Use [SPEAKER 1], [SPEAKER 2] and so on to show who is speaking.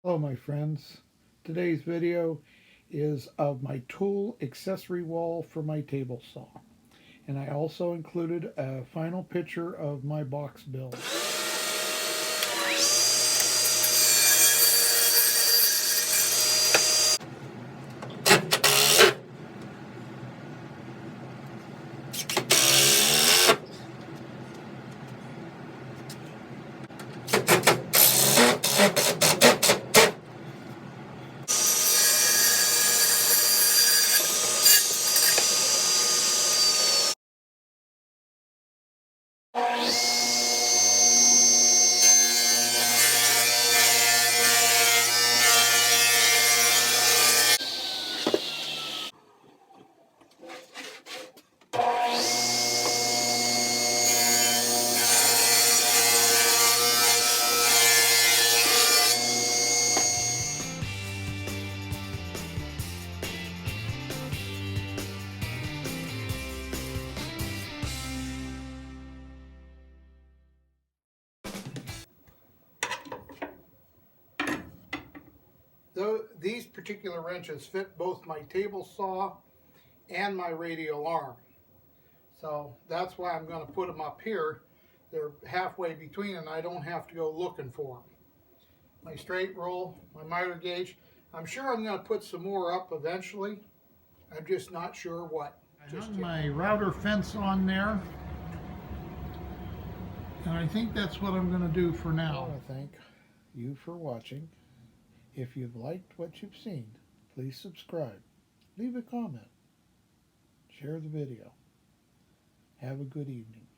[SPEAKER 1] Hello my friends. Today's video is of my tool accessory wall for my table saw. And I also included a final picture of my box build. These particular wrenches fit both my table saw and my radial arm. So that's why I'm going to put them up here. They're halfway between and I don't have to go looking for them. My straight roll, my miter gauge. I'm sure I'm going to put some more up eventually. I'm just not sure what. I have my router fence on there. And I think that's what I'm going to do for now. I want to thank you for watching. If you've liked what you've seen, please subscribe, leave a comment, share the video. Have a good evening.